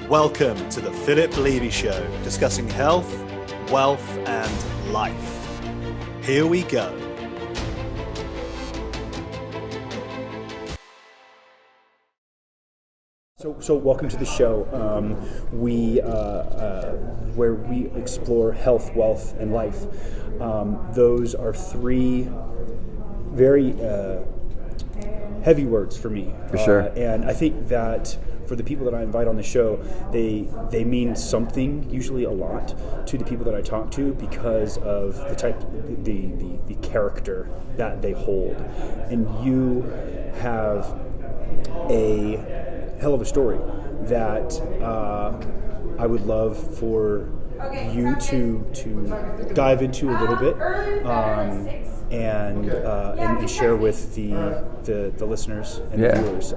Welcome to the Philip Levy Show, discussing health, wealth, and life. Here we go. So welcome to the show, where we explore health, wealth, and life. Those are three very heavy words for me. For sure. And I think that for the people that I invite on the show, they mean something, usually a lot, to the people that I talk to because of the type, the character that they hold. And you have a hell of a story that I would love for you to dive into a little bit and share with the listeners and the viewers.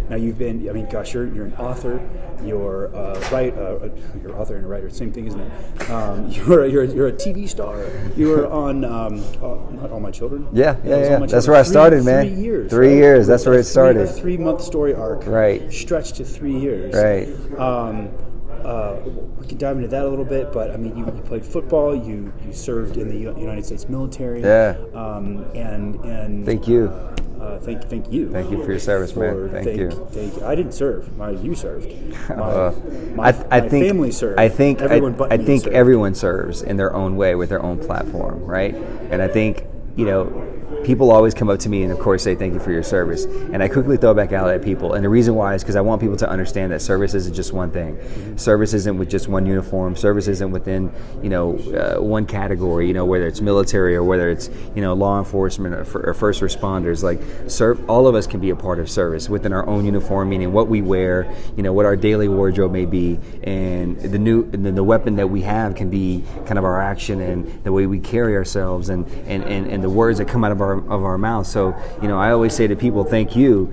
Now you've been, you're an author, you're you're author and a writer, same thing, isn't it? You're a TV star. You were on Not All My Children. Yeah. That's where I started, man. 3 years. 3 years. That's where it started. A 3-month story arc. Right. Stretched to 3 years. Right. We can dive into that a little bit, but I mean, you played football. You served in the United States military. Yeah. And thank you. Thank you. Thank you for your service, man. Thank you. I didn't serve. You served. I think family served. I think served. everyone serves in their own way with their own platform, right? And I think, people always come up to me and of course say thank you for your service, and I quickly throw back out at people, and the reason why is because I want people to understand that service isn't just one thing. Service isn't with just one uniform. Service isn't within one category, whether it's military or whether it's law enforcement or first responders. Like, all of us can be a part of service within our own uniform, meaning what we wear, what our daily wardrobe may be, and the weapon that we have can be kind of our action and the way we carry ourselves and the words that come out of our mouth. So, I always say to people, thank you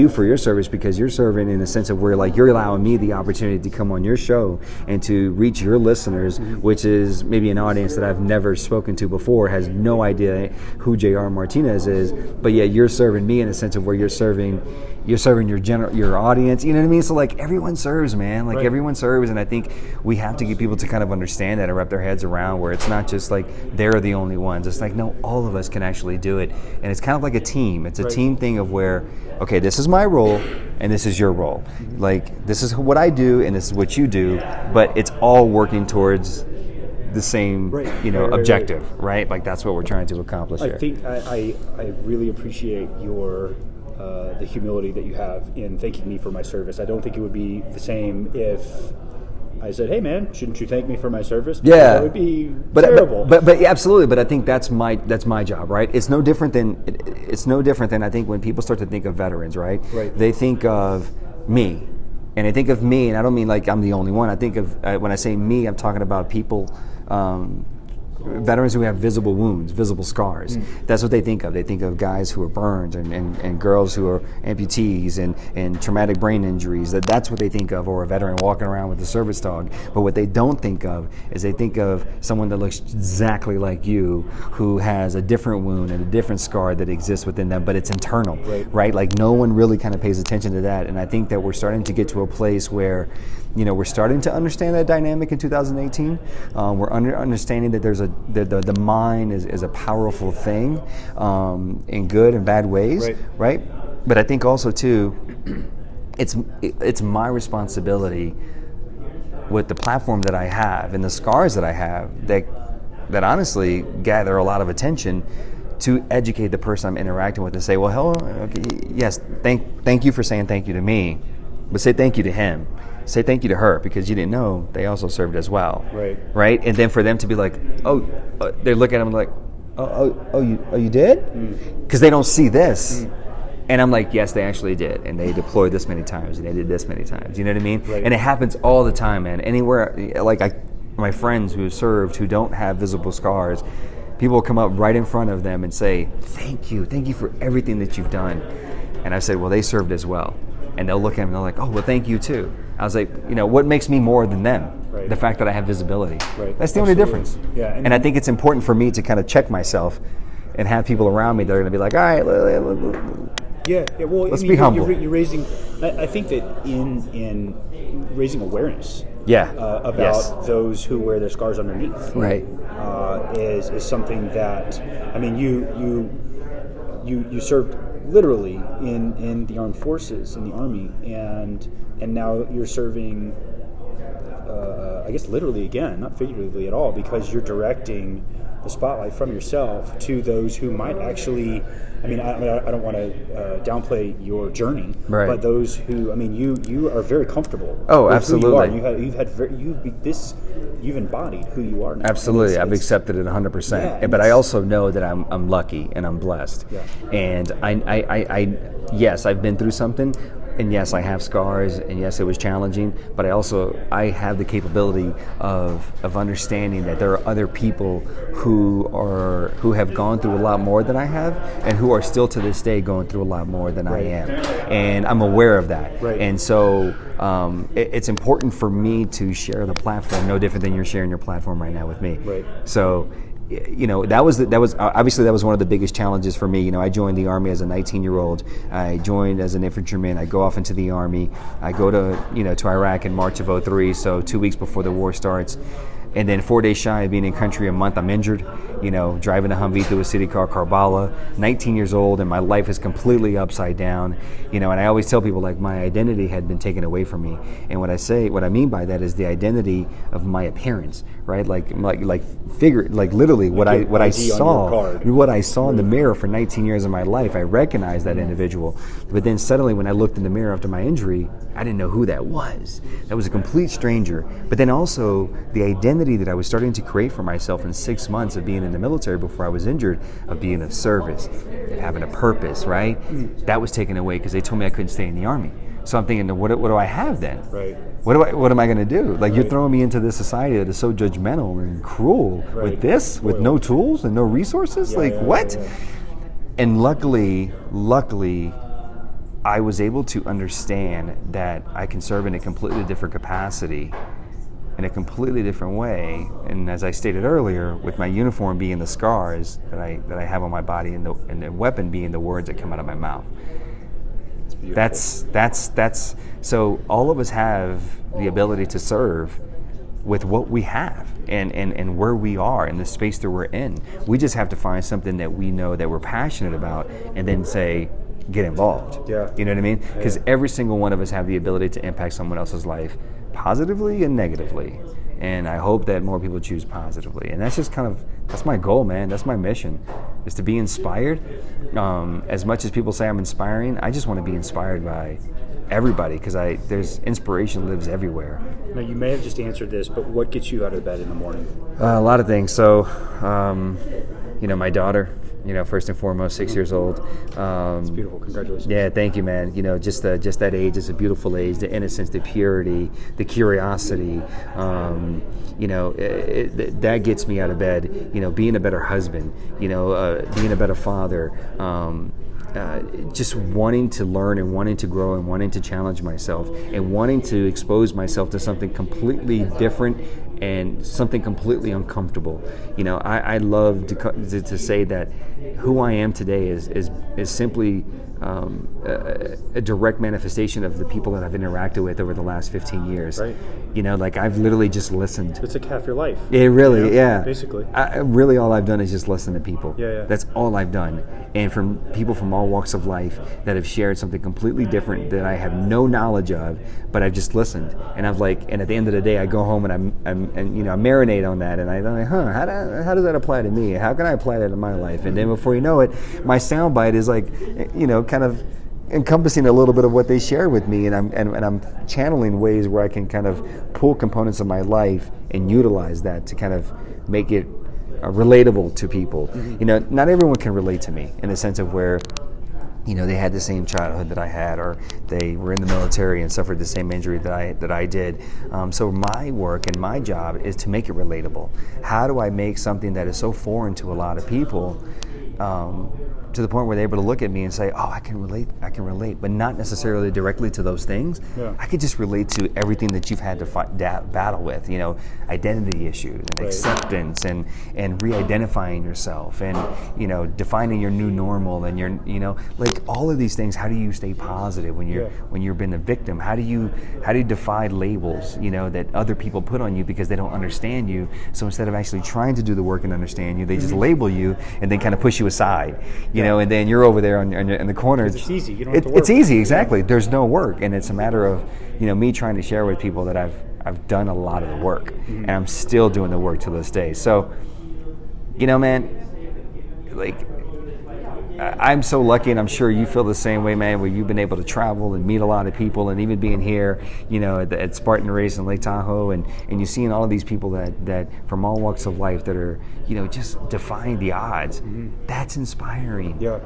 for your service, because you're serving in the sense of where, like, you're allowing me the opportunity to come on your show and to reach your listeners, which is maybe an audience that I've never spoken to before, has no idea who J.R. Martinez is, but yet you're serving me in the sense of where you're serving your audience, you know what I mean? So, like, everyone serves, man. Like, right. Everyone serves, and I think we have to get people to kind of understand that and wrap their heads around where it's not just like they're the only ones. It's like, no, all of us can actually do it, and it's kind of like a team. It's a team thing of where, okay, this is my role and this is your role. Like, this is what I do and this is what you do, but it's all working towards the same, objective, right? Like, that's what we're trying to accomplish here. I think I really appreciate your the humility that you have in thanking me for my service. I don't think it would be the same if I said, "Hey, man, shouldn't you thank me for my service?" Because that would be terrible. But yeah, absolutely. But I think that's my job, right? It's no different than I think when people start to think of veterans, right? Right. They think of me, and they think of me, and I don't mean like I'm the only one. I think of when I say me, I'm talking about people. Veterans who have visible wounds, visible scars. That's what they think of. They think of guys who are burned and girls who are amputees and traumatic brain injuries. That's what they think of, or a veteran walking around with a service dog. But what they don't think of is they think of someone that looks exactly like you, who has a different wound and a different scar that exists within them, but it's internal, right? Like, no one really kind of pays attention to that. And I think that we're starting to get to a place where we're starting to understand that dynamic in 2018. We're understanding that there's the mind is a powerful thing in good and bad ways, right? But I think also too, it's my responsibility with the platform that I have and the scars that I have that honestly gather a lot of attention, to educate the person I'm interacting with and say, well, hello, okay, yes, thank you for saying thank you to me, but say thank you to him. Say thank you to her, because you didn't know they also served as well. Right? And then for them to be like, they look at him like, you did? Because they don't see this. And I'm like, yes, they actually did. And they deployed this many times, and they did this many times. You know what I mean? Right. And it happens all the time, man. Anywhere, like my friends who have served, who don't have visible scars, people will come up right in front of them and say, thank you for everything that you've done. And I said, well, they served as well. And they'll look at him and they're like, oh, well, thank you too. I was like, what makes me more than them? Right. The fact that I have visibility. Right. That's the only difference. Yeah. And I think it's important for me to kind of check myself and have people around me that are going to be like, all right, Yeah. Well, Let's be humble. You're raising. I think that in raising awareness. Yeah. About Yes. those who wear their scars underneath. Right. Is something that, I mean, you served literally in the armed forces, in the Army, and now you're serving, I guess literally again, not figuratively at all, because you're directing the spotlight from yourself to those who might actually, I don't want to downplay your journey, right. but those who, I mean, you are very comfortable. Oh, with absolutely. Who you are. You've embodied who you are now. Absolutely, I've accepted it 100%. Yeah, but I also know that I'm lucky and I'm blessed. Yeah. And I yes, I've been through something. And yes, I have scars, and yes, it was challenging, but I have the capability of understanding that there are other people who have gone through a lot more than I have, and who are still to this day going through a lot more than I am. And I'm aware of that. Right. And so it's important for me to share the platform, no different than you're sharing your platform right now with me. Right. So, that was obviously that was one of the biggest challenges for me. I joined the Army as a 19-year-old. I joined as an infantryman. I go off into the Army. I go to Iraq in March of 2003, so 2 weeks before the war starts. And then 4 days shy of being in country, a month, I'm injured, driving a Humvee through a city called Karbala, 19 years old, and my life is completely upside down, and I always tell people, like, my identity had been taken away from me. And what I mean by that is the identity of my appearance, right? Like literally what I saw in the mirror for 19 years of my life, I recognized that individual. But then suddenly when I looked in the mirror after my injury, I didn't know who that was. That was a complete stranger. But then also the identity that I was starting to create for myself in 6 months of being in the military before I was injured, of being of service, of having a purpose, right? That was taken away because they told me I couldn't stay in the Army. So I'm thinking, what do I have then? Right. What am I going to do? Like, you're throwing me into this society that is so judgmental and cruel with no tools and no resources? What? Yeah. And luckily, I was able to understand that I can serve in a completely different capacity, in a completely different way. And as I stated earlier, with my uniform being the scars that I have on my body, and the weapon being the words that come out of my mouth. That's so all of us have the ability to serve with what we have and where we are in the space that we're in. We just have to find something that we know that we're passionate about, and then say, get involved. Yeah. You know what I mean? Because every single one of us have the ability to impact someone else's life positively and negatively. And I hope that more people choose positively. And that's just that's my goal, man. That's my mission, is to be inspired. As much as people say I'm inspiring, I just want to be inspired by everybody, because there's inspiration lives everywhere. Now, you may have just answered this, but what gets you out of bed in the morning? A lot of things. So, my daughter, first and foremost, 6 years old. It's beautiful. Congratulations. Yeah, thank you, man. Just that age is a beautiful age. The innocence, the purity, the curiosity. That gets me out of bed. Being a better husband. Being a better father. Just wanting to learn and wanting to grow and wanting to challenge myself and wanting to expose myself to something completely different and something completely uncomfortable. I love to say that who I am today is simply a direct manifestation of the people that I've interacted with over the last 15 years. Right. I've literally just listened. It's like half your life. It really, yeah. Basically. Really all I've done is just listen to people. Yeah. That's all I've done. And from people from all walks of life that have shared something completely different that I have no knowledge of, but I've just listened. And and at the end of the day, I go home and I marinate on that, and I'm like, how does that apply to me? How can I apply that in my life? And then before you know it, my soundbite is like, kind of encompassing a little bit of what they shared with me, and I'm channeling ways where I can kind of pull components of my life and utilize that to kind of make it relatable to people. Mm-hmm. Not everyone can relate to me in the sense of where they had the same childhood that I had, or they were in the military and suffered the same injury that I did. So my work and my job is to make it relatable. How do I make something that is so foreign to a lot of people to the point where they're able to look at me and say, oh, I can relate, but not necessarily directly to those things. Yeah. I could just relate to everything that you've had to battle with, identity issues and acceptance and re-identifying yourself and, defining your new normal and your, like all of these things. How do you stay positive when you've been a victim? How do you defy labels, that other people put on you because they don't understand you? So instead of actually trying to do the work and understand you, they just label you and then kind of push you aside, and then you're over there in the corner. It's easy. You don't have to work. It's easy, exactly. There's no work, and it's a matter of me trying to share with people that I've done a lot of the work, and I'm still doing the work to this day. So, man, like, I'm so lucky, and I'm sure you feel the same way, man, where you've been able to travel and meet a lot of people, and even being here, at Spartan Race in Lake Tahoe, and you're seeing all of these people that from all walks of life that are, just defying the odds. That's inspiring. Yeah.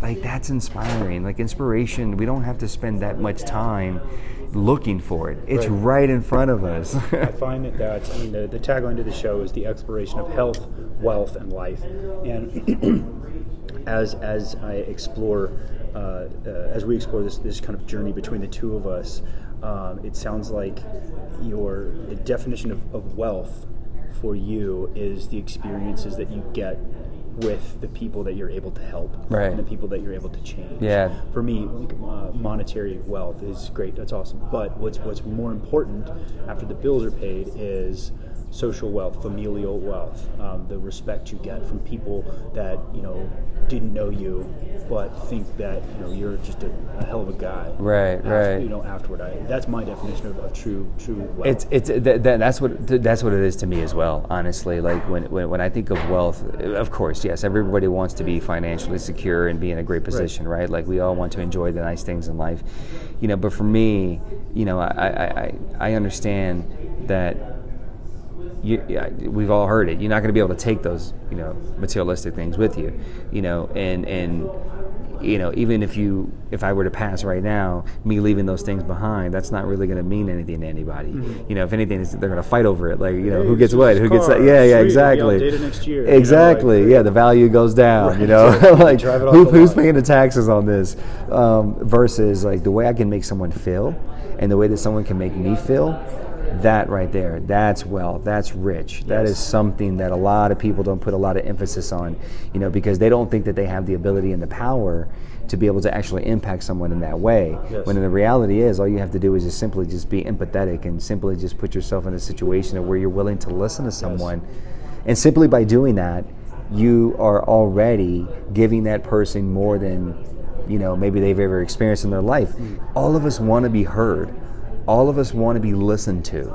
Like, that's inspiring. Like, inspiration, we don't have to spend that much time looking for it. It's right in front of us. I find that the tagline to the show is the exploration of health, wealth, and life. And as I explore, as we explore this kind of journey between the two of us, it sounds like the definition of wealth for you is the experiences that you get with the people that you're able to help, and the people that you're able to change. Yeah. For me, monetary wealth is great. That's awesome. But what's more important after the bills are paid is social wealth, familial wealth, the respect you get from people that didn't know you but think that you're just a hell of a guy. Right. Afterward, that's my definition of true wealth. That's what it is to me as well. Honestly, like when I think of wealth, of course, yes, everybody wants to be financially secure and be in a great position, right? Like we all want to enjoy the nice things in life, But for me, I understand that. We've all heard it. You're not going to be able to take those, materialistic things with you, and even if I were to pass right now, me leaving those things behind, that's not really going to mean anything to anybody. If anything, they're going to fight over it. Like, who gets what? Who gets that? Yeah, exactly. I'll date it next year. Exactly. The value goes down. Like who's paying the taxes on this? Versus like the way I can make someone feel, and the way that someone can make me feel. That right there, that's wealth, that's rich. That is something that a lot of people don't put a lot of emphasis on, because they don't think that they have the ability and the power to be able to actually impact someone in that way. Yes. When the reality is, all you have to do is just simply just be empathetic and simply just put yourself in a situation where you're willing to listen to someone. Yes. And simply by doing that, you are already giving that person more than, maybe they've ever experienced in their life. All of us want to be heard. All of us want to be listened to,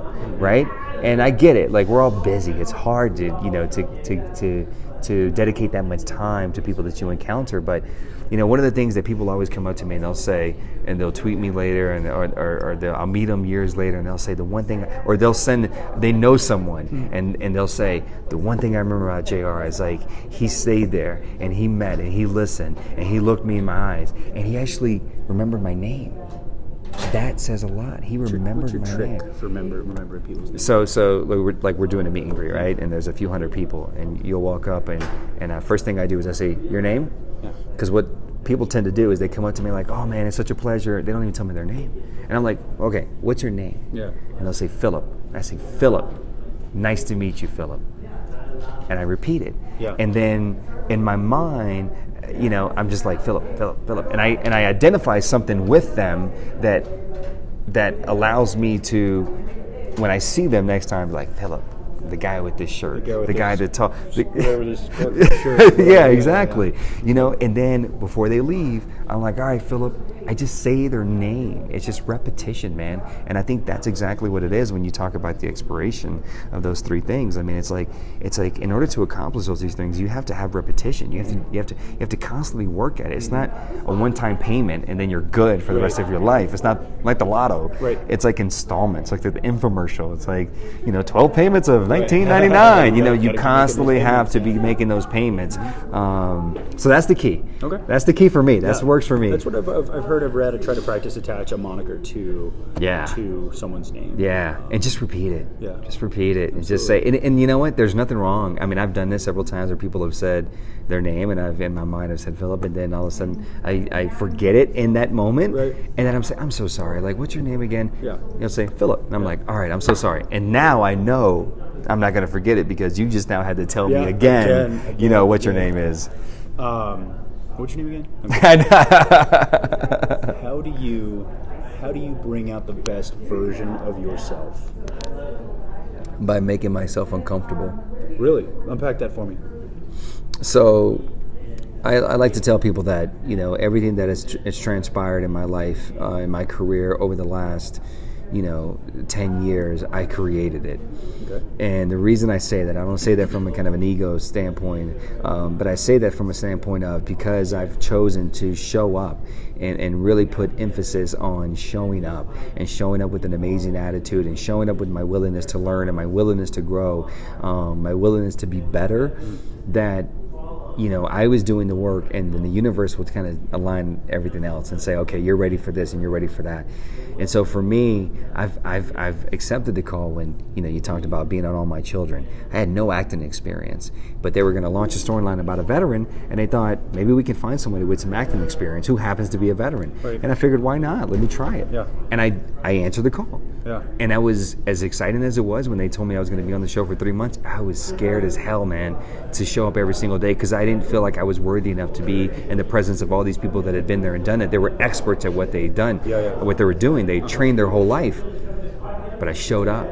right? And I get it. Like, we're all busy. It's hard to, to dedicate that much time to people that you encounter. But, one of the things that people always come up to me and they'll say, and they'll tweet me later, and or I'll meet them years later, and they'll say the one thing, or they know someone, and they'll say the one thing I remember about JR is like he stayed there and he met and he listened and he looked me in my eyes and he actually remembered my name. That says a lot. He remembered my name. For remembering people's names. So we're doing a meet and greet, right? And there's a few hundred people, and you'll walk up, and first thing I do is I say, your name? Because what people tend to do is they come up to me like, oh man, it's such a pleasure. They don't even tell me their name. And I'm like, okay, what's your name? Yeah. And they'll say, Philip. I say, Philip. Nice to meet you, Philip. And I repeat it. Yeah. And then in my mind, I'm just like Philip, and I identify something with them that allows me to, when I see them next time, be like Philip, the guy with this shirt, the guy that talk, whatever this shirt. Yeah, exactly. And then before they leave, I'm like, all right, Philip. I just say their name. It's just repetition, man. And I think that's exactly what it is when you talk about the expiration of those three things. I mean, it's like in order to accomplish these things, you have to have repetition. You have to constantly work at it. It's not a one-time payment and then you're good for the rest of your life. It's not like the lotto. Right. It's like installments, like the infomercial. It's like 12 payments of $19.99. You constantly have to be making those payments. So that's the key. Okay. That's the key for me. That works for me. That's what I've heard heard of, read, or tried to practice attach a moniker to someone's name. Yeah, and just repeat it. Yeah. Just repeat it. Absolutely. And just say, and you know what? There's nothing wrong. I mean, I've done this several times where people have said their name, and I've, in my mind, I've said Philip, and then all of a sudden I forget it in that moment. Right. And then I'm saying, I'm so sorry. Like, what's your name again? Yeah. You'll say, Philip. And I'm like, all right, I'm so sorry. And now I know I'm not going to forget it because you just now had to tell me again, you know, what your name is. What's your name again? How do you bring out the best version of yourself? By making myself uncomfortable. Really? Unpack that for me. So I like to tell people that, you know, everything that has transpired in my life, in my career over the last, 10 years, I created it. Okay. And the reason I say that, I don't say that from a kind of an ego standpoint, but I say that from a standpoint of because I've chosen to show up and really put emphasis on showing up and showing up with an amazing attitude and showing up with my willingness to learn and my willingness to grow, my willingness to be better, that I was doing the work, and then the universe would kind of align everything else and say, okay, you're ready for this and you're ready for that. And so for me, I've accepted the call when, you talked about being on All My Children. I had no acting experience, but they were going to launch a storyline about a veteran, and they thought, maybe we can find somebody with some acting experience who happens to be a veteran. Right. And I figured, why not? Let me try it. Yeah. And I answered the call. Yeah. And I was, as exciting as it was when they told me I was going to be on the show for 3 months, I was scared as hell, man, to show up every single day because I didn't feel like I was worthy enough to be in the presence of all these people that had been there and done it. They were experts at what they'd done, what they were doing. They trained their whole life. But I showed up.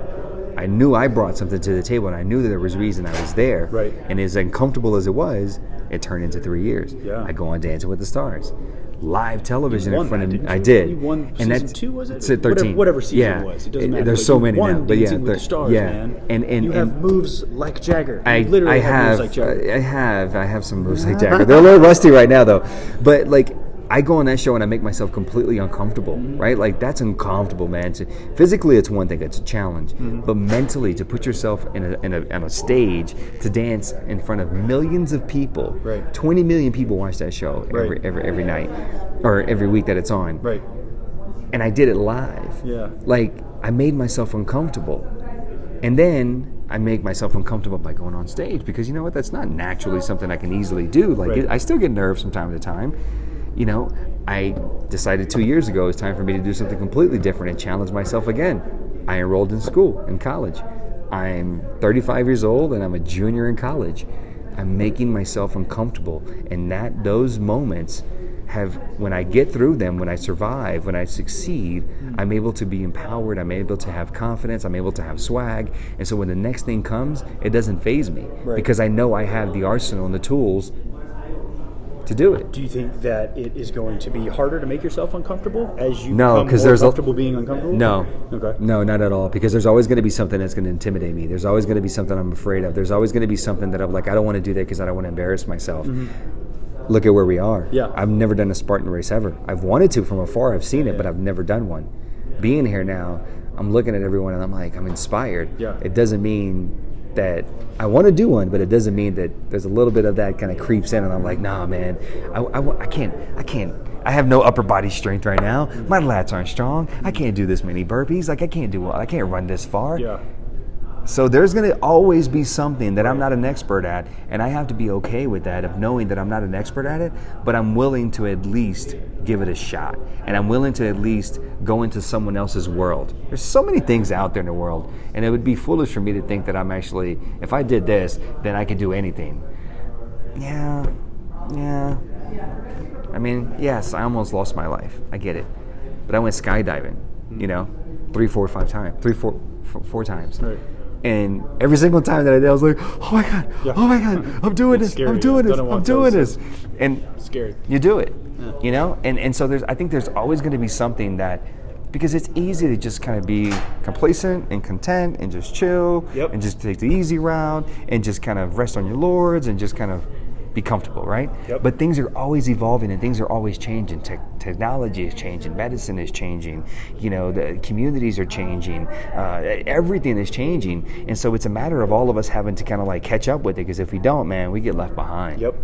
I knew I brought something to the table, and I knew that there was reason I was there. Right. And as uncomfortable as it was, it turned into 3 years. Yeah. I go on Dancing with the Stars. Live television in front of me. I you? did. You won and season 2, was it? It's at 13. Whatever season it was. It doesn't matter. There's so many won now. But Dancing with the Stars, man. And you have moves like Jagger. I literally have moves like Jagger. I have some moves like Jagger. They're a little rusty right now, though. But like, I go on that show and I make myself completely uncomfortable, right? Like, that's uncomfortable, man. Physically, it's one thing; it's a challenge. But mentally, to put yourself on a stage to dance in front of millions of people, right. 20 million people watch that show every night or every week that it's on, right? And I did it live. Yeah. Like, I made myself uncomfortable, and then I make myself uncomfortable by going on stage because you know what? That's not naturally something I can easily do. Like, I still get nerves from time to time. I decided 2 years ago it's time for me to do something completely different and challenge myself again. I enrolled in school, in college. I'm 35 years old and I'm a junior in college. I'm making myself uncomfortable, and those moments have, when I get through them, when I survive, when I succeed, I'm able to be empowered, I'm able to have confidence, I'm able to have swag, and so when the next thing comes, it doesn't faze me because I know I have the arsenal and the tools to do it. Do you think that it is going to be harder to make yourself uncomfortable as you become more comfortable being uncomfortable? No. Okay. No, not at all. Because there's always going to be something that's going to intimidate me. There's always going to be something I'm afraid of. There's always going to be something that I'm like, I don't want to do that because I don't want to embarrass myself. Look at where we are. Yeah. I've never done a Spartan race ever. I've wanted to from afar. I've seen it, but I've never done one. Being here now, I'm looking at everyone and I'm like, I'm inspired. Yeah. It doesn't mean that I want to do one, but it doesn't mean that there's a little bit of that kind of creeps in and I'm like, nah, man, I can't. I have no upper body strength right now. My lats aren't strong. I can't do this many burpees. Like, I can't run this far. Yeah. So there's going to always be something that I'm not an expert at, and I have to be okay with that, of knowing that I'm not an expert at it, but I'm willing to at least give it a shot, and I'm willing to at least go into someone else's world. There's so many things out there in the world, and it would be foolish for me to think that I'm actually, if I did this, then I could do anything. Yeah. I mean, yes, I almost lost my life. I get it. But I went skydiving, 4 times. Right. And every single time that I did, I was like, oh my God, I'm doing this. And scary. You do it, And so I think there's always going to be something that, because it's easy to just kind of be complacent and content and just chill and just take the easy route and just kind of rest on your laurels and just kind of be comfortable, right? Yep. But things are always evolving and things are always changing. Technology is changing, medicine is changing, the communities are changing, everything is changing. And so it's a matter of all of us having to kind of like catch up with it, because if we don't, man, we get left behind. Yep.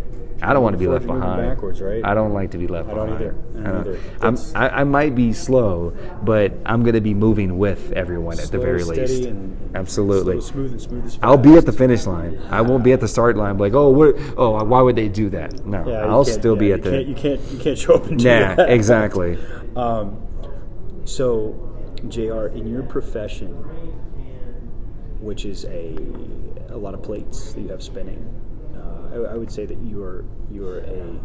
I don't want to be left moving behind. backwards, right? I don't like to be left behind. I don't either. I might be slow, but I'm going to be moving with everyone at the very least. And absolutely. Slow, smooth as fast. I'll be at the finish line. I won't be at the start line. Like, why would they do that? No, I'll still be at the. You can't show up and do that. that. Exactly. So, JR, in your profession, which is a lot of plates that you have spinning, I would say that you're an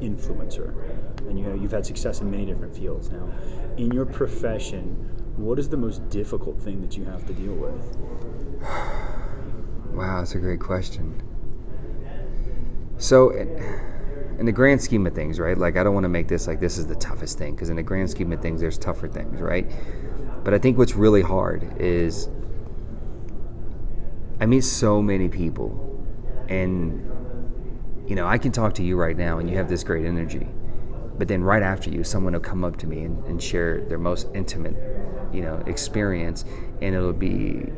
influencer, and you've had success in many different fields. Now, in your profession, what is the most difficult thing that you have to deal with? Wow, that's a great question. So, in the grand scheme of things, right? Like, I don't want to make this like this is the toughest thing, because in the grand scheme of things, there's tougher things, right? But I think what's really hard is I meet so many people, and I can talk to you right now, and you have this great energy, but then right after you, someone will come up to me and share their most intimate, experience, and it'll be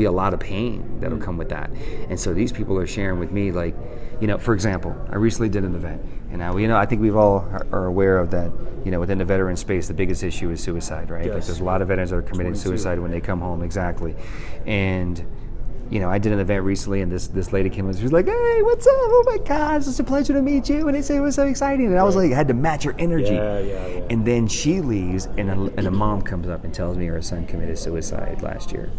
a lot of pain that'll come with that. And so these people are sharing with me, like, for example, I recently did an event, and now, I think we've all are aware of that, within the veteran space, the biggest issue is suicide, right? Yes. Like, there's a lot of veterans that are committing suicide when they come home, exactly. And, I did an event recently, and this lady came up, she was like, hey, what's up? Oh my God, it's such a pleasure to meet you. And they said it was so exciting. And I was like, I had to match her energy. Yeah. And then she leaves, and a mom comes up and tells me her son committed suicide last year.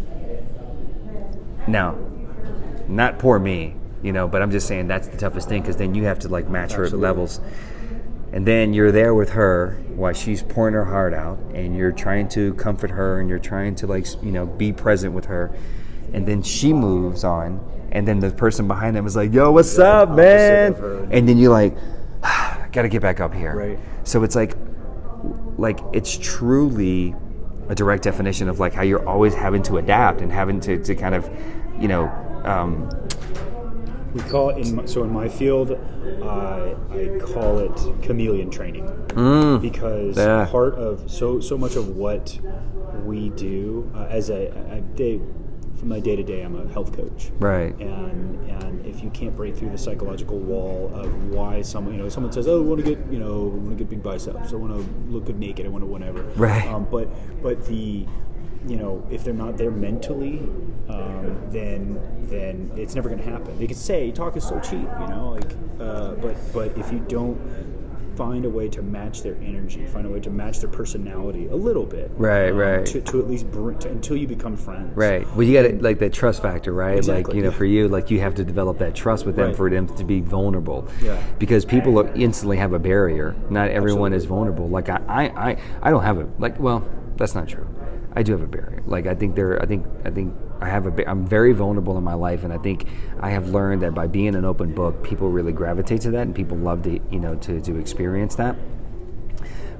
Now, not poor me, but I'm just saying that's the toughest thing, because then you have to like match her levels. And then you're there with her while she's pouring her heart out, and you're trying to comfort her, and you're trying to be present with her. And then she moves on, and then the person behind them is like, yo, what's up, man? And then you're like, gotta get back up here. Right. So it's like it's truly a direct definition of like how you're always having to adapt and having to kind of, we call it in my field, I call it chameleon training, because part of so much of what we do from my day-to-day, I'm a health coach. Right. And if you can't break through the psychological wall of why someone says, oh, I want to get big biceps, I want to look good naked, I want to whatever. Right. But the if they're not there mentally, then it's never going to happen. They could say talk is so cheap, but if you don't find a way to match their energy, find a way to match their personality a little bit, right, to at least until you become friends. Right. Well, you got like that trust factor, right? Exactly. Like, for you, like you have to develop that trust with them for them to be vulnerable. Yeah. Because people instantly have a barrier. Not everyone is vulnerable. Like I don't have a that's not true. I do have a barrier. Like I think I'm very vulnerable in my life, and I think I have learned that by being an open book, people really gravitate to that, and people love to to experience that.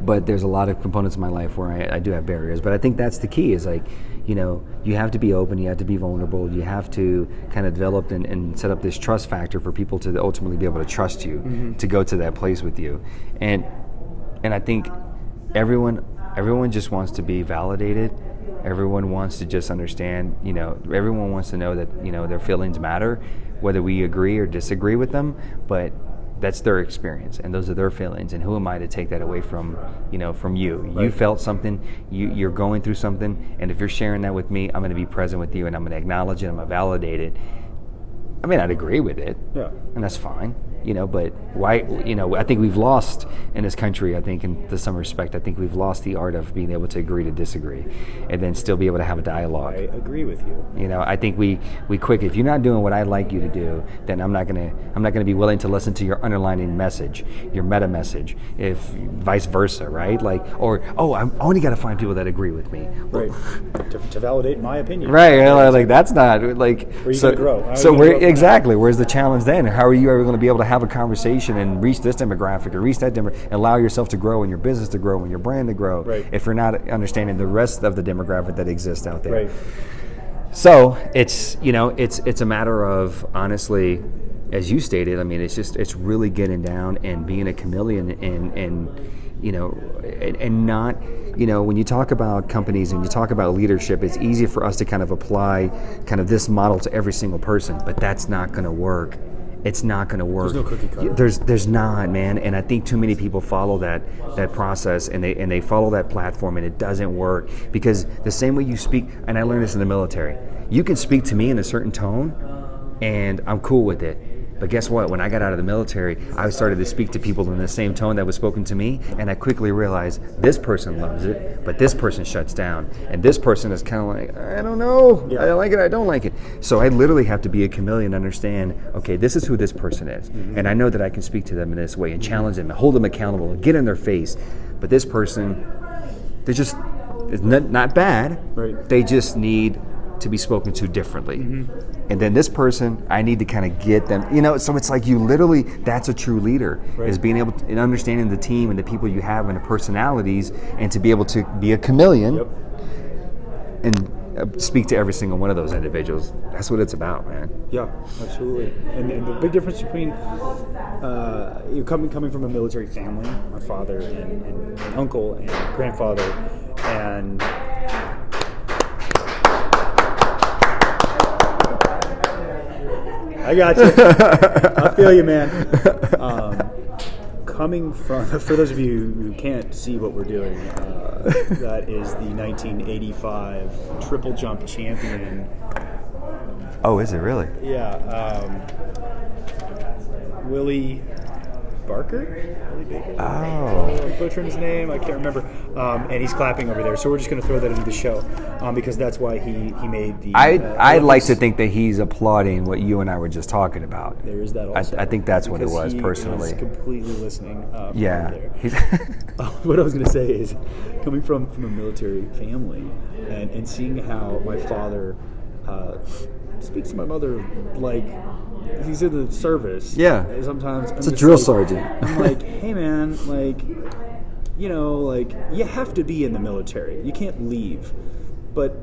But there's a lot of components in my life where I do have barriers. But I think that's the key, is like, you have to be open, you have to be vulnerable, you have to kind of develop and set up this trust factor for people to ultimately be able to trust you, to go to that place with you. And I think everyone just wants to be validated. Everyone wants to just understand, everyone wants to know that, their feelings matter, whether we agree or disagree with them, but that's their experience, and those are their feelings, and who am I to take that away from you? Right. You felt something, you're going through something, and if you're sharing that with me, I'm going to be present with you, and I'm going to acknowledge it, I'm going to validate it. I may not agree with it, and that's fine. But why, I think we've lost in this country, I think in some respect, I think we've lost the art of being able to agree to disagree and then still be able to have a dialogue. I agree with you. I think we if you're not doing what I'd like you to do, then I'm not gonna be willing to listen to your underlining message, your meta message, if vice versa, right? Like, I only got to find people that agree with me. Right. To validate my opinion. Right. Like that's not like. Where you gonna grow? Where's the challenge then? How are you ever going to be able to have a conversation and reach this demographic or reach that demographic, and allow yourself to grow and your business to grow and your brand to grow, if you're not understanding the rest of the demographic that exists out there? Right. So it's it's a matter of, honestly, as you stated, I mean, it's really getting down and being a chameleon and not, when you talk about companies and you talk about leadership, it's easy for us to kind of apply kind of this model to every single person, but that's not going to work it's not going to work. There's no cookie cutter. There's not, man. And I think too many people follow that process, and they follow that platform, and it doesn't work, because the same way you speak, and I learned this in the military, you can speak to me in a certain tone, and I'm cool with it. But guess what? When I got out of the military, I started to speak to people in the same tone that was spoken to me, and I quickly realized this person loves it, but this person shuts down, and this person is kind of like, I don't know, I like it, I don't like it. So I literally have to be a chameleon and understand, okay, this is who this person is, and I know that I can speak to them in this way and challenge them and hold them accountable and get in their face. But this person, they're just, it's not bad, Right. They just need to be spoken to differently. And then this person, I need to kind of get them, so it's like you literally, that's a true leader, is being able to, and understanding the team and the people you have and the personalities, and to be able to be a chameleon and speak to every single one of those individuals. That's what it's about, man. Yeah, absolutely. And the big difference between you coming from a military family, my father and uncle and grandfather, and I got you. I feel you, man. Coming from, for those of you who can't see what we're doing, that is the 1985 triple jump champion. Oh, is it really? Yeah. Willie Baker? I'm butchering his name. I can't remember. And he's clapping over there. So we're just going to throw that into the show because that's why he made the. I'd like to think that he's applauding what you and I were just talking about. There is that also. I think that's what it was, personally. He's completely listening. Yeah. There. What I was going to say is, coming from a military family and seeing how my father speaks to my mother like he's in the service. Yeah. Sometimes it's a drill sergeant. I'm like, hey man, you have to be in the military. You can't leave, but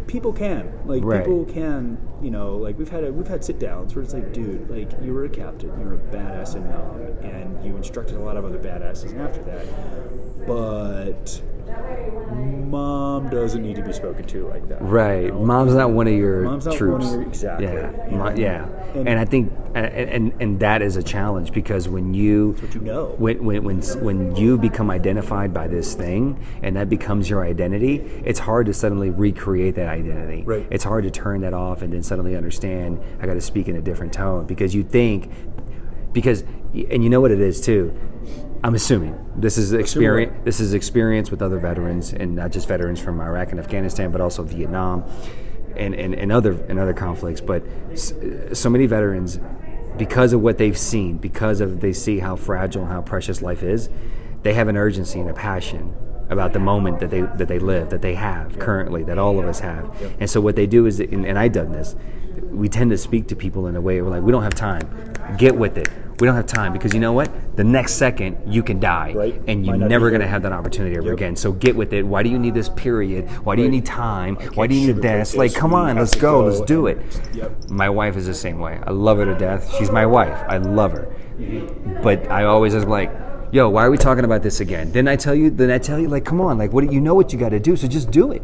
people can. People can. We've had sit downs where it's like, dude, you were a captain, you were a badass in Nam, and you instructed a lot of other badasses after that, but mom doesn't need to be spoken to like that. Right. Mom's not one of your troops. Exactly. Yeah. And I think, and that is a challenge, because when you, that's what you know. When you become identified by this thing and that becomes your identity, it's hard to suddenly recreate that identity. Right. It's hard to turn that off and then suddenly understand I got to speak in a different tone, because you think, and you know what it is too. I'm assuming this is experience. This is experience with other veterans, and not just veterans from Iraq and Afghanistan, but also Vietnam, and other conflicts. But so many veterans, because of what they've seen, they see how fragile and how precious life is, they have an urgency and a passion about the moment that they live, that they have currently, that all of us have. And so what they do is, and I've done this, we tend to speak to people in a way where we don't have time. Get with it. We don't have time, because you know what? The next second you can die, and you're never going to have that opportunity ever again. So get with it. Why do you need this period? Why do you need time? Why do you need this? Come on, let's go. Let's do it. My wife is the same way. I love her to death. She's my wife. I love her. But I always was like, yo, why are we talking about this again? Then I tell you, come on, what do you know what you got to do? So just do it.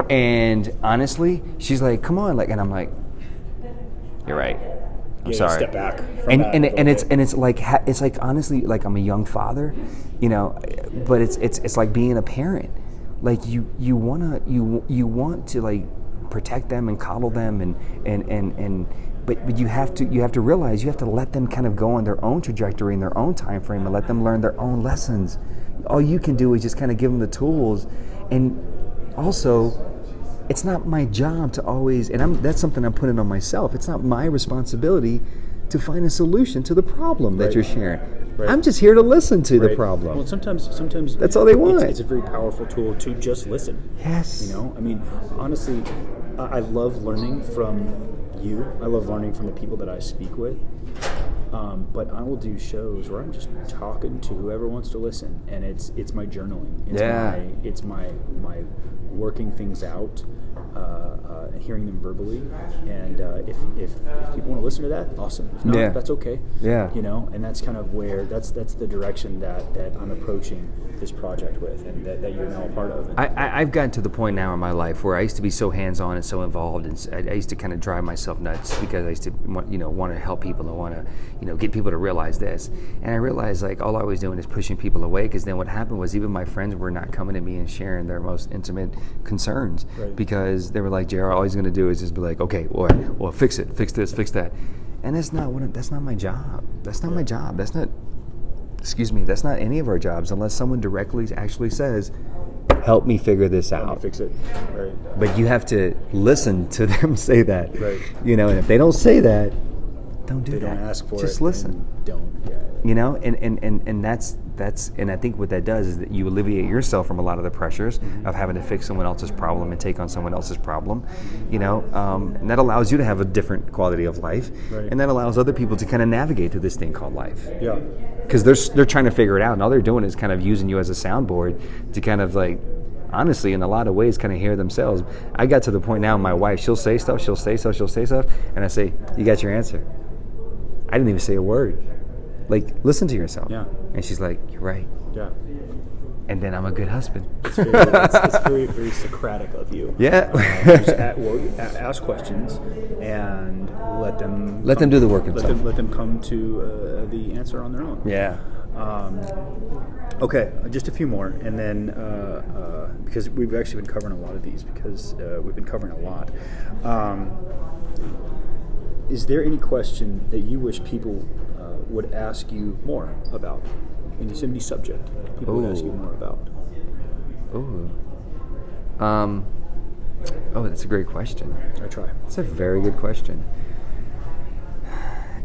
And honestly, she's like, come on, and I'm like, you're right. I'm sorry. Step back. It's like honestly, I'm a young father, but it's like being a parent. You want to protect them and coddle them but you have to realize you have to let them kind of go on their own trajectory in their own time frame and let them learn their own lessons. All you can do is just kind of give them the tools, and also, it's not my job to always, and that's something I'm putting on myself. It's not my responsibility to find a solution to the problem that you're sharing. Right. I'm just here to listen to the problem. Well, sometimes that's all they want. It's a very powerful tool to just listen. Yes. Honestly, I love learning from you. I love learning from the people that I speak with. But I will do shows where I'm just talking to whoever wants to listen, and it's my journaling. It's my working things out, and hearing them verbally. And if people want to listen to that, awesome. If not, that's okay. Yeah. And that's kind of where that's the direction that I'm approaching this project with, and that you're now a part of. I've gotten to the point now in my life where I used to be so hands-on and so involved, and I used to kind of drive myself nuts because I used to want to help people and want to get people to realize this. And I realized like all I was doing is pushing people away, because then what happened was even my friends were not coming to me and sharing their most intimate concerns, because they were like, JR, all he's going to do is just be like, okay, well, fix it, fix this, fix that. And that's not my job. That's not my job. That's not any of our jobs unless someone directly actually says, help me figure this out. Help me fix it. Right. But you have to listen to them say that. Right. And if they don't say that, don't do that. They don't ask for it. Just listen. Don't. And that's and I think what that does is that you alleviate yourself from a lot of the pressures of having to fix someone else's problem and take on someone else's problem, and that allows you to have a different quality of life, and that allows other people to kind of navigate through this thing called life. Yeah. Because they're trying to figure it out, and all they're doing is kind of using you as a soundboard to kind of like, honestly, in a lot of ways, kind of hear themselves. I got to the point now, my wife, she'll say stuff, and I say, you got your answer. I didn't even say a word. Like, listen to yourself. Yeah. And she's like, you're right. Yeah. And then I'm a good husband. It's very, very Socratic of you. Yeah. Just ask questions and let them do the work themselves. Let them come to the answer on their own. Yeah. Okay, just a few more, and then because we've actually been covering a lot of these, because we've been covering a lot. Is there any question that you wish people would ask you more about? Any subject people would ask you more about? That's a great question. I try. That's a very good question.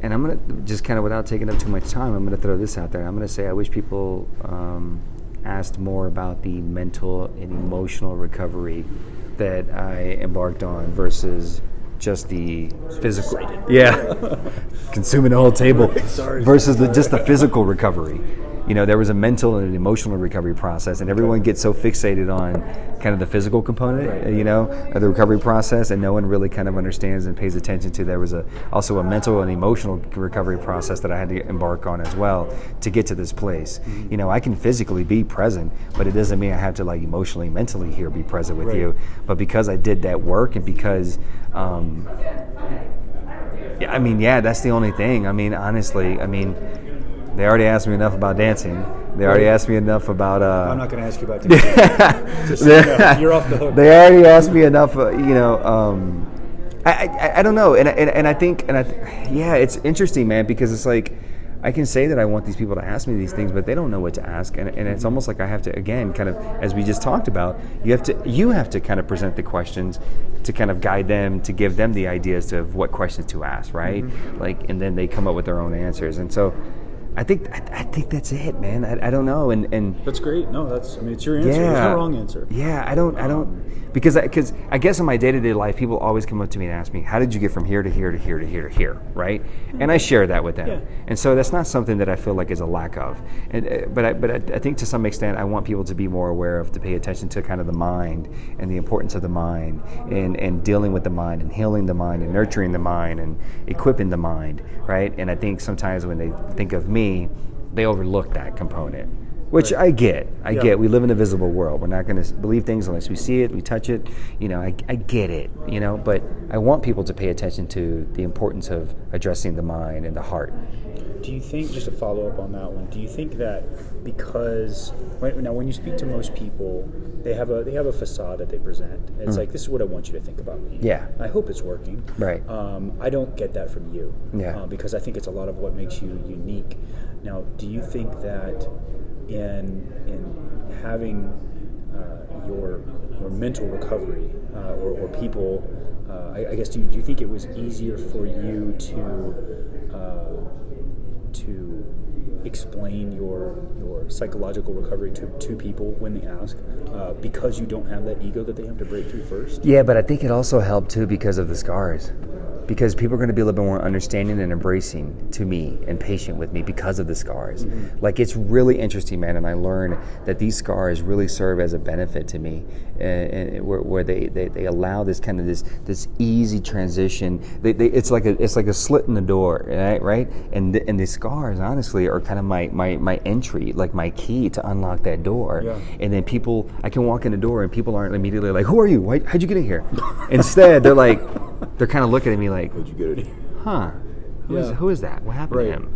And I'm going to, just kind of without taking up too much time, I'm going to throw this out there. I'm going to say I wish people asked more about the mental and emotional recovery that I embarked on versus just the physical. Consuming the whole table. Versus just the physical recovery. There was a mental and an emotional recovery process, and everyone gets so fixated on kind of the physical component, of the recovery process, and no one really kind of understands and pays attention to. There was also a mental and emotional recovery process that I had to embark on as well to get to this place. I can physically be present, but it doesn't mean I have to like emotionally, mentally here be present with you. But because I did that work, and because that's the only thing. Honestly, they already asked me enough about dancing. They already asked me enough about. I'm not going to ask you about dancing. Just you're off the hook. They already asked me enough. I don't know, and I think it's interesting, man, because it's like I can say that I want these people to ask me these things, but they don't know what to ask, and it's almost like I have to, again, kind of as we just talked about, you have to kind of present the questions to kind of guide them, to give them the ideas of what questions to ask, right? And then they come up with their own answers, and so. I think that's it, man. I don't know, and that's great. No, it's your answer. There's no wrong answer. Yeah, I don't because I guess in my day-to-day life, people always come up to me and ask me, how did you get from here to here to here to here to here, right? And I share that with them, and so that's not something that I feel like is a lack of. But I think to some extent, I want people to be more aware of, to pay attention to kind of the mind and the importance of the mind, and dealing with the mind and healing the mind and nurturing the mind and equipping the mind, right? And I think sometimes when they think of me, they overlook that component, which I get. We live in a visible world. We're not going to believe things unless we see it, we touch it. I get it. But I want people to pay attention to the importance of addressing the mind and the heart. Do you think, just to follow up on that one, do you think that because when you speak to most people, they have a facade that they present. It's like, this is what I want you to think about me. Yeah. I hope it's working. Right. I don't get that from you. Yeah. Because I think it's a lot of what makes you unique. Now, do you think that in having your mental recovery or people, I guess, do you think it was easier for you to explain your psychological recovery to people when they ask, because you don't have that ego that they have to break through first? Yeah, but I think it also helped too because of the scars. because people are going to be a little bit more understanding and embracing to me and patient with me because of the scars. Like, it's really interesting, man, and I learned that these scars really serve as a benefit to me, and where they allow this kind of this easy transition. It's like a slit in the door, right? And the scars, honestly, are kind of my entry, like my key to unlock that door. Yeah. And then I can walk in the door and people aren't immediately like, "Who are you? How'd you get in here?" Instead, they're kind of looking at me like, How'd you get it? "Huh? Who is that? What happened to him?"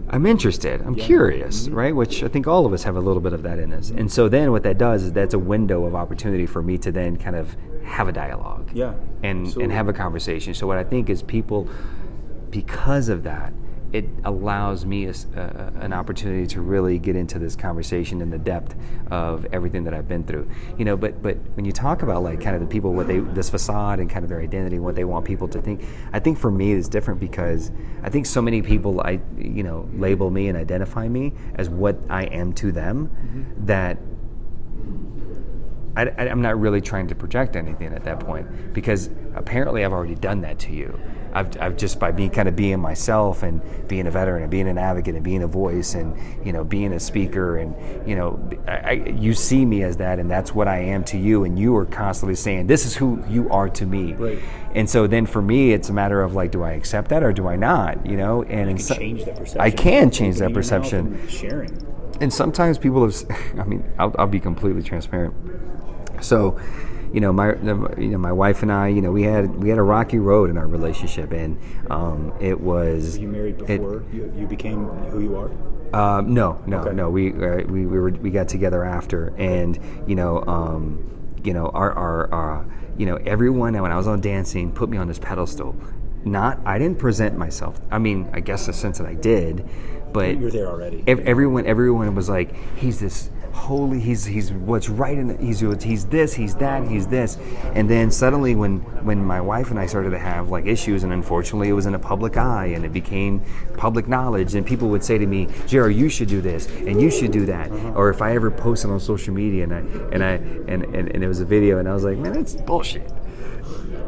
I'm interested. I'm curious, right? Which I think all of us have a little bit of that in us. And so then what that does is that's a window of opportunity for me to then kind of have a dialogue. Yeah. And have a conversation. So what I think is people, because of that, it allows me an opportunity to really get into this conversation in the depth of everything that I've been through. But when you talk about like kind of the people, this facade and kind of their identity, what they want people to think, I think for me it's different because I think so many people label me and identify me as what I am to them, that I'm not really trying to project anything at that point, because apparently I've already done that to you. I've just by being myself and being a veteran and being an advocate and being a voice and being a speaker and you see me as that, and that's what I am to you, and you are constantly saying this is who you are to me. Right. And so then for me it's a matter of like, do I accept that or do I not? And you can change that perception. I can change that perception. Sharing. And sometimes people have. I'll be completely transparent. So, my wife and I, we had a rocky road in our relationship, and it was. Were you married before you became who you are? No. Okay. No. We got together after, and our everyone when I was on dancing put me on this pedestal. I didn't present myself. I mean, I guess in the sense that I did, but you're there already. Everyone was like, he's this holy, he's what's right in it, he's this, he's that, he's this. And then suddenly when my wife and I started to have like issues, and unfortunately it was in a public eye and it became public knowledge, and people would say to me, "Jared, you should do this and you should do that." Or if I ever posted on social media and it was a video and I was like, "Man, that's bullshit."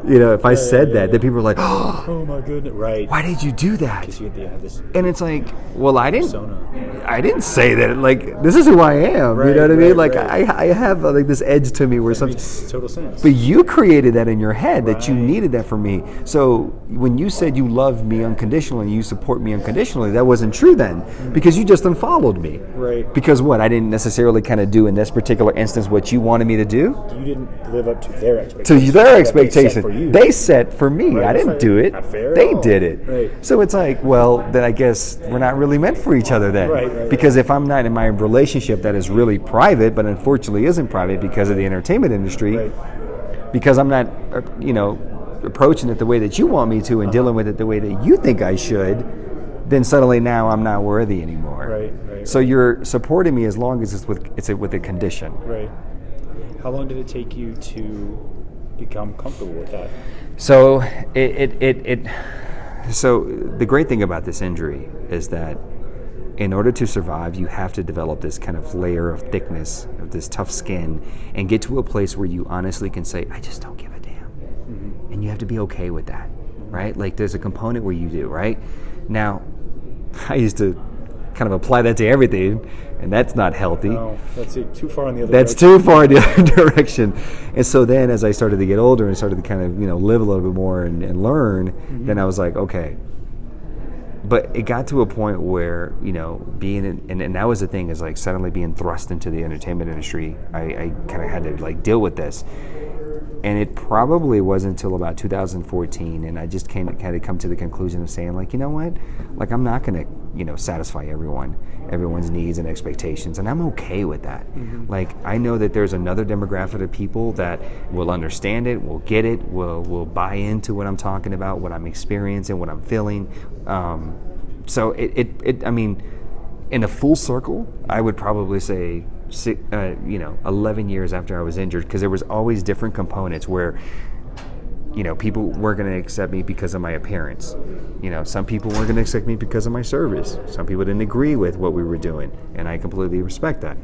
If I said that, then people were like, "Oh my goodness!" Right? Why did you do that? Because you have this. And it's like, well, I didn't say that. Like, this is who I am. Right, you know what I mean? Right. Like, I have like this edge to me where that makes total sense. But you created that in your head that you needed that from me. So when you said you love me unconditionally and you support me unconditionally, that wasn't true then, because you just unfollowed me. Right. Because what? I didn't necessarily kind of do in this particular instance what you wanted me to do. You didn't live up to their expectations. To their expectations. They set for me. Right, I didn't do it. Not fair they at all. did it. Right. So it's like, well, then I guess we're not really meant for each other then. Right. Because if I'm not in my relationship that is really private, but unfortunately isn't private because of the entertainment industry, because I'm not, approaching it the way that you want me to and dealing with it the way that you think I should, then suddenly now I'm not worthy anymore. Right. So you're supporting me as long as it's with a condition. Right. How long did it take you to become comfortable with that? So So the great thing about this injury is that in order to survive, you have to develop this kind of layer of thickness, of this tough skin, and get to a place where you honestly can say, I just don't give a damn. Mm-hmm. And you have to be okay with that, right? Like there's a component where you do, right? Now, I used to kind of apply that to everything, and that's not healthy. No, that's too far in the other That's direction. too far in the other direction. And so then as I started to get older and started to kind of, live a little bit more and learn, then I was like, okay. But it got to a point where, being in, and that was the thing, is like suddenly being thrust into the entertainment industry, I kind of had to like deal with this. And it probably wasn't until about 2014, and I just kind of come to the conclusion of saying, like, you know what? Like, I'm not going to, satisfy everyone's needs and expectations, and I'm okay with that. Mm-hmm. Like, I know that there's another demographic of people that will understand it, will get it, will buy into what I'm talking about, what I'm experiencing, what I'm feeling. So I mean, in a full circle, I would probably say 11 years after I was injured, because there was always different components where, people weren't going to accept me because of my appearance. Some people weren't going to accept me because of my service. Some people didn't agree with what we were doing, and I completely respect that.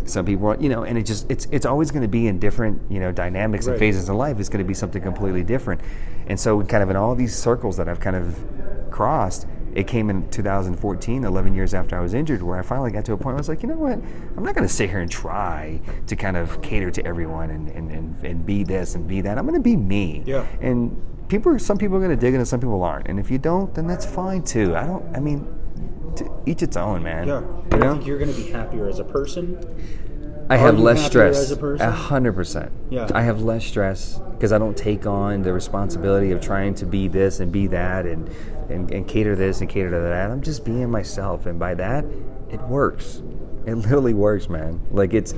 Some people, and it's always going to be in different, dynamics and phases of life. It's going to be something completely different. And so kind of in all these circles that I've kind of crossed, it came in 2014, 11 years after I was injured, where I finally got to a point where I was like, you know what? I'm not going to sit here and try to kind of cater to everyone and be this and be that. I'm going to be me. Yeah. And some people are going to dig it and some people aren't. And if you don't, then that's fine too. To each its own, man. Yeah. I think you're going to be happier as a person. I have less happier stress. as a person? 100%. Yeah. I have less stress because I don't take on the responsibility of trying to be this and be that and cater this and cater to that. I'm just being myself, and by that, it works. It literally works, man. Like it's.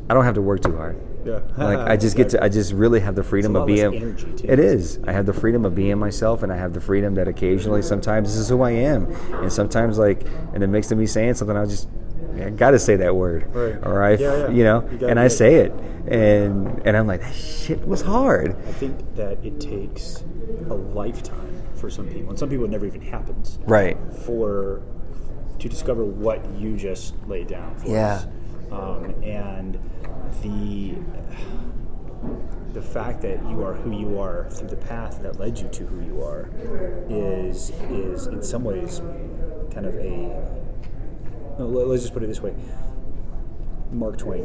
I don't have to work too hard. Yeah. Like I just get to. I just really have the freedom of being. Energy too. It is. I have the freedom of being myself, and I have the freedom that occasionally, sometimes this is who I am, and sometimes in the mix of me saying something, I got to say that word, right. Or I say it, and I'm like, that shit was hard. I think that it takes a lifetime for some people, and some people it never even happens, right? To discover what you just laid down for us, and the fact that you are who you are through the path that led you to who you are is in some ways kind of let's just put it this way. Mark Twain.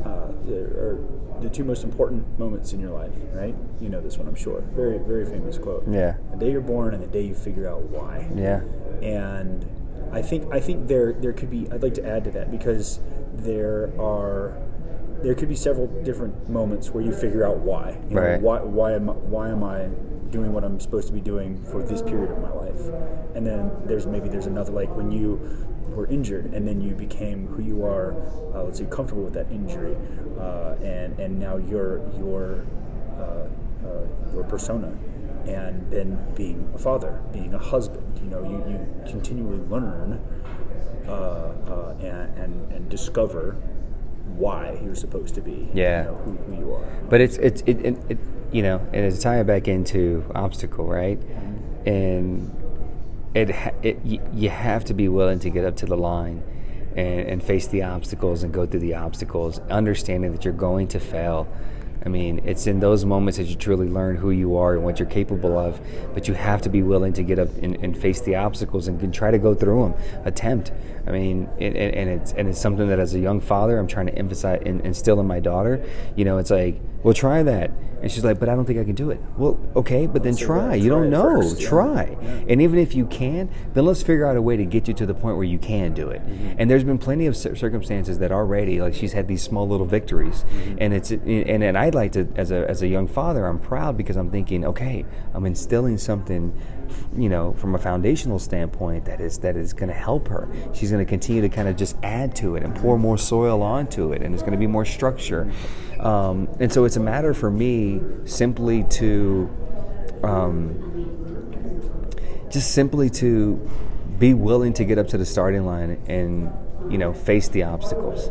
Are the two most important moments in your life, right? You know this one, I'm sure. Very, very famous quote. Yeah. The day you're born and the day you figure out why. Yeah. And I think there could be. I'd like to add to that because there could be several different moments where you figure out why. Right. Why am I doing what I'm supposed to be doing for this period of my life? And then there's another, like when you were injured and then you became who you are, let's say comfortable with that injury, and now your persona, and then being a father, being a husband. You continually learn and discover why you're supposed to be, who you are. But it's and it's tying back into obstacle, right? And you have to be willing to get up to the line and face the obstacles and go through the obstacles, understanding that you're going to fail. I mean, it's in those moments that you truly learn who you are and what you're capable of, but you have to be willing to get up and face the obstacles and try to go through them, attempt. I mean, and it's something that as a young father, I'm trying to emphasize and instill in my daughter. It's like, well, try that. And she's like, but I don't think I can do it. Well, okay, but then try. You don't know. First, try. Yeah. And even if you can, then let's figure out a way to get you to the point where you can do it. Mm-hmm. And there's been plenty of circumstances that already, like she's had these small little victories. Mm-hmm. And I'd like to, as a young father, I'm proud because I'm thinking, okay, I'm instilling something, from a foundational standpoint that is going to help her. She's going to continue to kind of just add to it and pour more soil onto it, and it's going to be more structure. And so it's a matter for me simply to be willing to get up to the starting line and face the obstacles.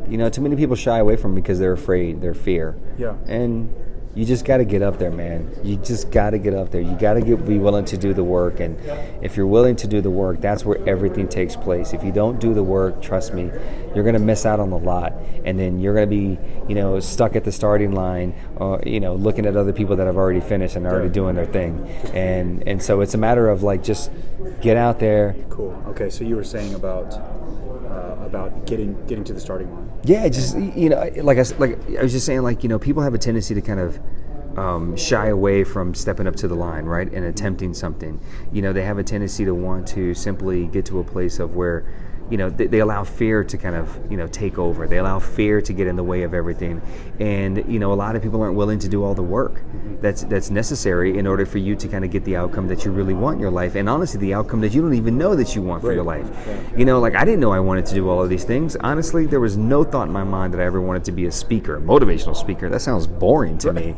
Too many people shy away from it because they're afraid, they're fear. Yeah. And you just got to get up there, man. You just got to get up there. You got to be willing to do the work. And if you're willing to do the work, that's where everything takes place. If you don't do the work, trust me, you're going to miss out on a lot. And then you're going to be, stuck at the starting line, looking at other people that have already finished and are already doing their thing. And so it's a matter of just get out there. Cool. Okay, so you were saying about getting to the starting line. Yeah, just like I was just saying, people have a tendency to kind of shy away from stepping up to the line, right, and attempting something. They have a tendency to want to simply get to a place of where they allow fear to kind of take over. They allow fear to get in the way of everything, and a lot of people aren't willing to do all the work that's necessary in order for you to kind of get the outcome that you really want in your life, and honestly, the outcome that you don't even know that you want for your life. Yeah. I didn't know I wanted to do all of these things. Honestly, there was no thought in my mind that I ever wanted to be a speaker, a motivational speaker. That sounds boring to me.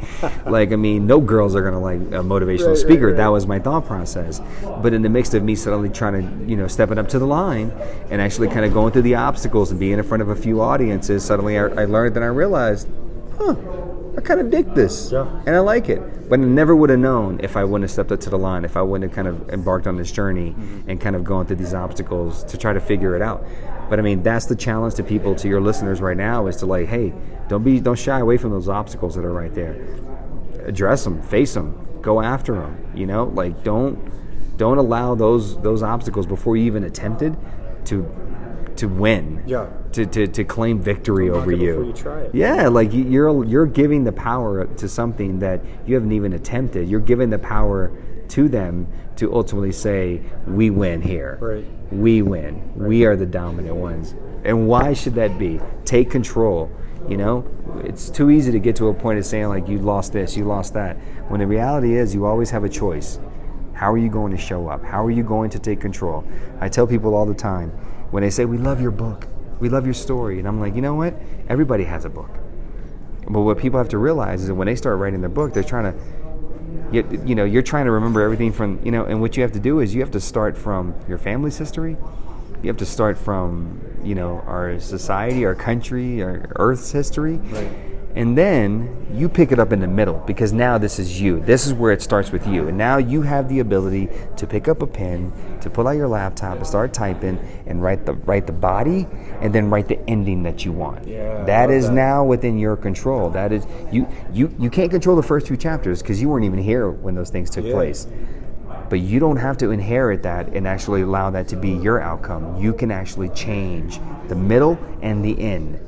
No girls are gonna like a motivational speaker. Right. That was my thought process. But in the mix of me suddenly trying to, stepping up to the line and actually kind of going through the obstacles and being in front of a few audiences, suddenly I learned and I realized, I kind of dig this, and I like it. But I never would have known if I wouldn't have stepped up to the line, if I wouldn't have kind of embarked on this journey and kind of gone through these obstacles to try to figure it out. But I mean, that's the challenge to people, to your listeners right now, is to like, hey, don't shy away from those obstacles that are right there. Address them, face them, go after them. You know, like don't allow those obstacles before you even attempted to win. Yeah. To claim victory over you. Before you try it. Yeah, like you're giving the power to something that you haven't even attempted. You're giving the power to them to ultimately say, we win here. Right. We win. Right. We are the dominant ones. And why should that be? Take control. You know, it's too easy to get to a point of saying like, you lost this, you lost that. When the reality is, you always have a choice. How are you going to show up? How are you going to take control? I tell people all the time, when they say, we love your book, we love your story. And I'm like, you know what? Everybody has a book. But what people have to realize is that when they start writing their book, they're trying to, you're trying to remember everything from, and what you have to do is you have to start from your family's history. You have to start from, our society, our country, our Earth's history. Right. And then you pick it up in the middle, because now this is you. This is where it starts with you. And now you have the ability to pick up a pen, to pull out your laptop and start typing and write the body, and then write the ending that you want. Yeah, that is now within your control. That is you can't control the first 2 chapters because you weren't even here when those things took place. But you don't have to inherit that and actually allow that to be your outcome. You can actually change the middle and the end.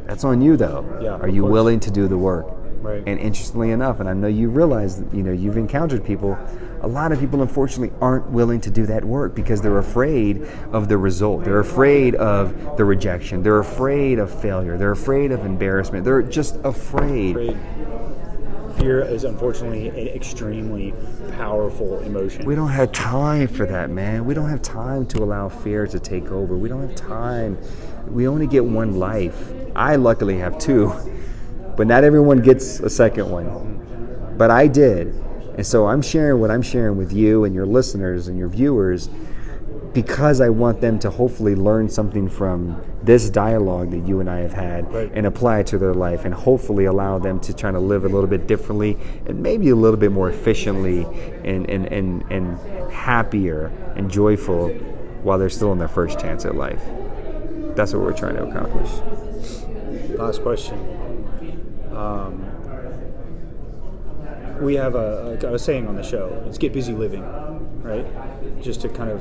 That's on you, though. Yeah, are you willing to do the work? Right. And interestingly enough, and I know you realize that, you've encountered people, a lot of people unfortunately aren't willing to do that work because they're afraid of the result. They're afraid of the rejection. They're afraid of failure. They're afraid of embarrassment. They're just afraid. Fear is unfortunately an extremely powerful emotion. We don't have time for that, man. We don't have time to allow fear to take over. We don't have time. We only get one life. I luckily have 2, but not everyone gets a second one. But I did. And so I'm sharing what I'm sharing with you and your listeners and your viewers because I want them to hopefully learn something from this dialogue that you and I have had, right, and apply it to their life, and hopefully allow them to try to live a little bit differently and maybe a little bit more efficiently and happier and joyful while they're still in their first chance at life. That's what we're trying to accomplish. Last question. We have a saying on the show. It's get busy living, right? Just to kind of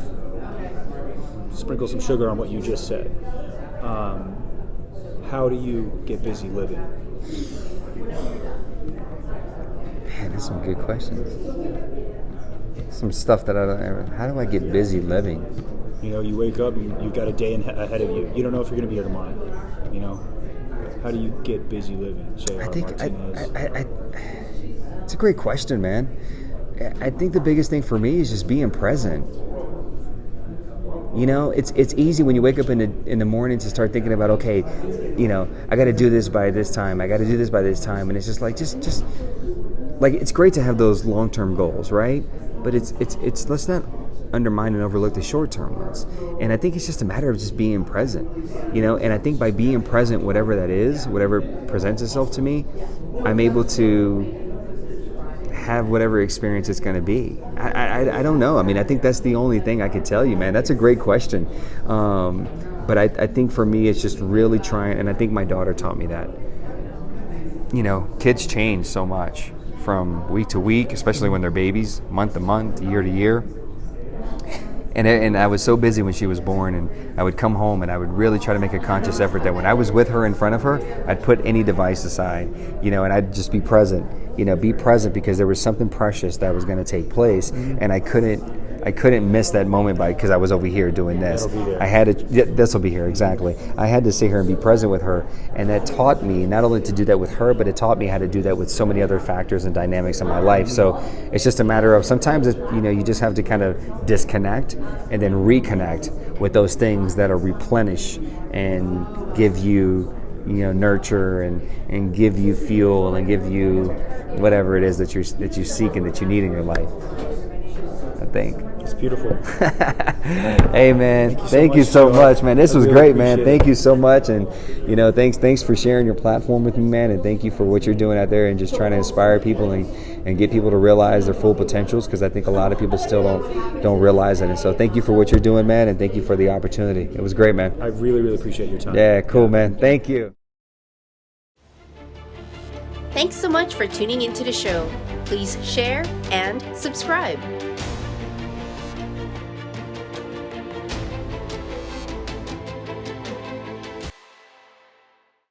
sprinkle some sugar on what you just said. How do you get busy living? Man, that's some good questions. Some stuff that I don't ever... How do I get busy living? You wake up and you've got a day ahead of you. You don't know if you're going to be here tomorrow. How do you get busy living? Martinez. It's a great question, man. I think the biggest thing for me is just being present. It's easy when you wake up in the morning to start thinking about, okay, I got to do this by this time. I got to do this by this time, and it's just like just like it's great to have those long-term goals, right? But it's let's not undermine and overlook the short-term ones. And I think it's just a matter of just being present, and I think by being present, whatever that is, whatever presents itself to me, I'm able to have whatever experience it's going to be. I don't know. I mean, I think that's the only thing I could tell you, man. That's a great question. But I think for me, it's just really trying, and I think my daughter taught me that. Kids change so much from week to week, especially when they're babies, month to month, year to year. And I was so busy when she was born, and I would come home and I would really try to make a conscious effort that when I was with her in front of her, I'd put any device aside, and I'd just be present, be present because there was something precious that was going to take place, and I couldn't miss that moment because I was over here doing this. I had to. This will be here, exactly. I had to sit here and be present with her, and that taught me not only to do that with her, but it taught me how to do that with so many other factors and dynamics in my life. So it's just a matter of sometimes you just have to kind of disconnect and then reconnect with those things that'll replenish and give you nurture and give you fuel and give you whatever it is that you seek and that you need in your life. I think. It's beautiful. Hey man, thank you so much, man. This was great, man. Thank you so much, and thanks for sharing your platform with me, man. And thank you for what you're doing out there and just trying to inspire people and get people to realize their full potentials, because I think a lot of people still don't realize it. And so thank you for what you're doing, man, and thank you for the opportunity. It was great, man. I really, really appreciate your time. Yeah, cool, man. Thank you. Thanks so much for tuning into the show. Please share and subscribe.